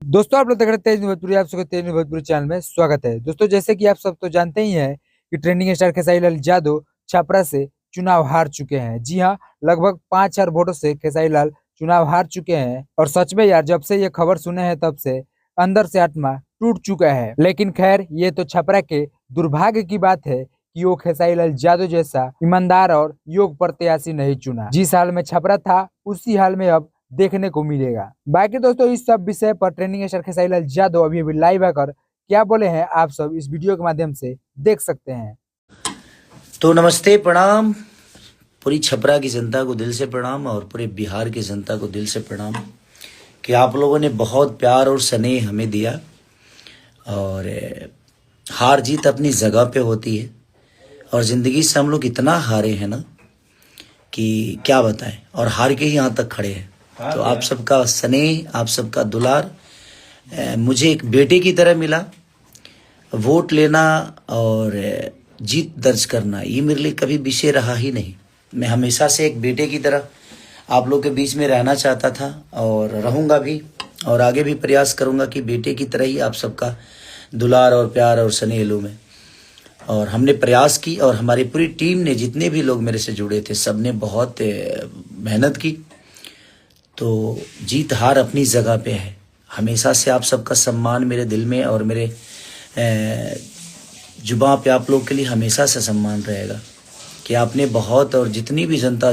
दोस्तों आप लोग देख रहे हैं तेज भोजपुरी। आप सबको तेज भोजपुरी चैनल में स्वागत है। दोस्तों जैसे कि आप सब तो जानते ही हैं कि ट्रेंडिंग स्टार खेसारी लाल यादव छपरा से चुनाव हार चुके हैं। जी हाँ, लगभग 5,000 वोटों से खेसारी लाल चुनाव हार चुके हैं। और सच में यार, जब से ये खबर सुने हैं तब से अंदर से आत्मा टूट चुका है। लेकिन खैर, ये तो छपरा के दुर्भाग्य की बात है कि वो खेसारी लाल यादव जैसा ईमानदार और योग्य प्रत्याशी नहीं चुना। जिस हाल में छपरा था उसी हाल में अब देखने को मिलेगा। बाकी दोस्तों इस सब विषय पर ट्रेंडिंग स्टार खेसारी लाल यादव अभी लाइव आकर क्या बोले हैं, आप सब इस वीडियो के माध्यम से देख सकते हैं। तो नमस्ते, प्रणाम। पूरी छपरा की जनता को दिल से प्रणाम और पूरे बिहार की जनता को दिल से प्रणाम कि आप लोगों ने बहुत प्यार और स्नेह हमें दिया। और हार जीत अपनी जगह पे होती है और ज़िंदगी से हम लोग इतना हारे हैं ना कि क्या बताएं, और हार के ही यहाँ तक खड़े हैं। तो आप सबका स्नेह, आप सबका दुलार मुझे एक बेटे की तरह मिला। वोट लेना और जीत दर्ज करना ये मेरे लिए कभी विषय रहा ही नहीं। मैं हमेशा से एक बेटे की तरह आप लोग के बीच में रहना चाहता था और रहूँगा भी, और आगे भी प्रयास करूँगा कि बेटे की तरह ही आप सबका दुलार और प्यार और स्नेह लूँ मैं। और हमने प्रयास की और हमारी पूरी टीम ने, जितने भी लोग मेरे से जुड़े थे, सब ने बहुत मेहनत की। तो जीत हार अपनी जगह पे है। हमेशा से आप सबका सम्मान मेरे दिल में और मेरे जुबां पे आप लोग के लिए हमेशा से सम्मान रहेगा कि आपने बहुत, और जितनी भी जनता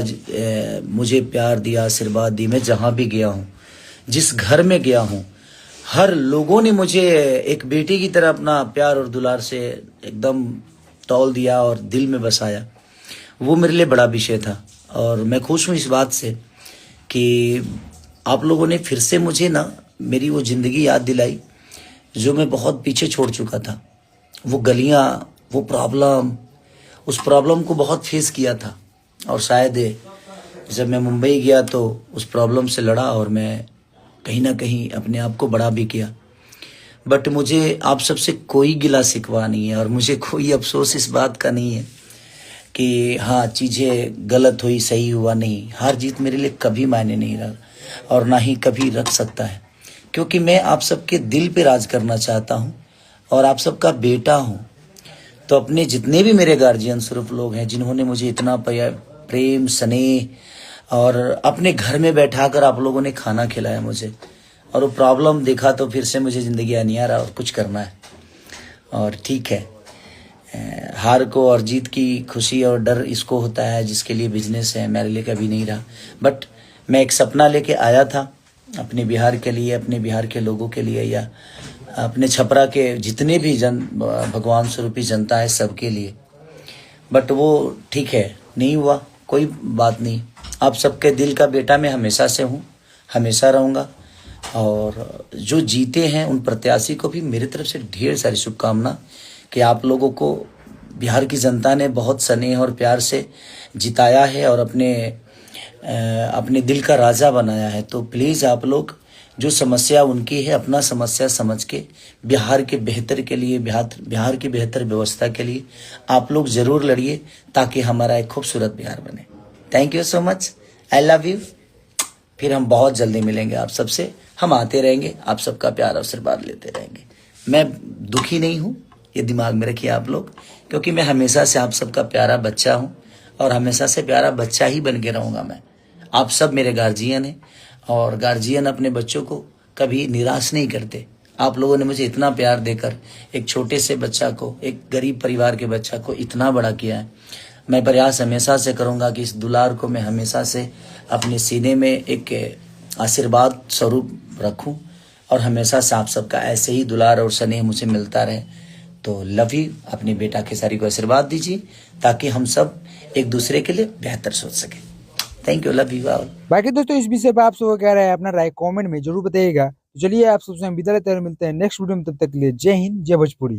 मुझे प्यार दिया, आशीर्वाद दी, मैं जहाँ भी गया हूँ, जिस घर में गया हूँ, हर लोगों ने मुझे एक बेटे की तरह अपना प्यार और दुलार से एकदम तौल दिया और दिल में बसाया। वो मेरे लिए बड़ा विषय था और मैं खुश हूँ इस बात से कि आप लोगों ने फिर से मुझे ना मेरी वो ज़िंदगी याद दिलाई जो मैं बहुत पीछे छोड़ चुका था। वो गलियाँ, वो प्रॉब्लम, उस प्रॉब्लम को बहुत फेस किया था। और शायद जब मैं मुंबई गया तो उस प्रॉब्लम से लड़ा और मैं कहीं ना कहीं अपने आप को बड़ा भी किया। बट मुझे आप सबसे कोई गिला शिकवा नहीं है और मुझे कोई अफसोस इस बात का नहीं है कि हाँ चीज़ें गलत हुई, सही हुआ नहीं। हार जीत मेरे लिए कभी मायने नहीं रहा और ना ही कभी रख सकता है, क्योंकि मैं आप सबके दिल पे राज करना चाहता हूँ और आप सबका बेटा हूँ। तो अपने जितने भी मेरे गार्जियन स्वरूप लोग हैं, जिन्होंने मुझे इतना प्रेम, स्नेह और अपने घर में बैठा कर आप लोगों ने खाना खिलाया मुझे, और वो प्रॉब्लम देखा तो फिर से मुझे ज़िंदगी आनी आ रहा और कुछ करना है। और ठीक है, हार को और जीत की खुशी और डर इसको होता है जिसके लिए बिजनेस है। मेरे लिए कभी नहीं रहा। बट मैं एक सपना लेके आया था अपने बिहार के लिए, अपने बिहार के लोगों के लिए, या अपने छपरा के जितने भी भगवान स्वरूपी जनता है सबके लिए। बट वो ठीक है, नहीं हुआ, कोई बात नहीं। आप सबके दिल का बेटा मैं हमेशा से हूँ, हमेशा रहूँगा। और जो जीते हैं उन प्रत्याशी को भी मेरी तरफ से ढेर सारी शुभकामना कि आप लोगों को बिहार की जनता ने बहुत स्नेह और प्यार से जिताया है और अपने दिल का राजा बनाया है। तो प्लीज़ आप लोग, जो समस्या उनकी है, अपना समस्या समझ के बिहार के बेहतर के लिए, बिहार की बेहतर व्यवस्था के लिए आप लोग ज़रूर लड़िए ताकि हमारा एक खूबसूरत बिहार बने। Thank you so much, I love you. फिर हम बहुत जल्दी मिलेंगे आप सबसे, हम आते रहेंगे, आप सबका प्यार आशीर्वाद लेते रहेंगे। मैं दुखी नहीं हूँ, ये दिमाग में रखिए आप लोग, क्योंकि मैं हमेशा से आप सबका प्यारा बच्चा हूँ और हमेशा से प्यारा बच्चा ही बन के रहूँगा मैं। आप सब मेरे गार्जियन हैं और गार्जियन अपने बच्चों को कभी निराश नहीं करते। आप लोगों ने मुझे इतना प्यार देकर एक छोटे से बच्चा को, एक गरीब परिवार के बच्चा को इतना बड़ा किया है। मैं प्रयास हमेशा से करूँगा कि इस दुलार को मैं हमेशा से अपने सीने में एक आशीर्वाद स्वरूप रखूं और हमेशा से आप सबका ऐसे ही दुलार और स्नेह मुझे मिलता रहे। तो लव यू। अपने बेटा खेसारी को आशीर्वाद दीजिए ताकि हम सब एक दूसरे के लिए बेहतर सोच सकें। Thank you, love you all. बाकी दोस्तों इस विषय पर आप सब क्या राय है, अपना राय कमेंट में जरूर बताइएगा। तो चलिए आप सबसे हम विदा लेते हैं, मिलते हैं नेक्स्ट वीडियो में। तब तक के लिए जय हिंद, जय भोजपुरी।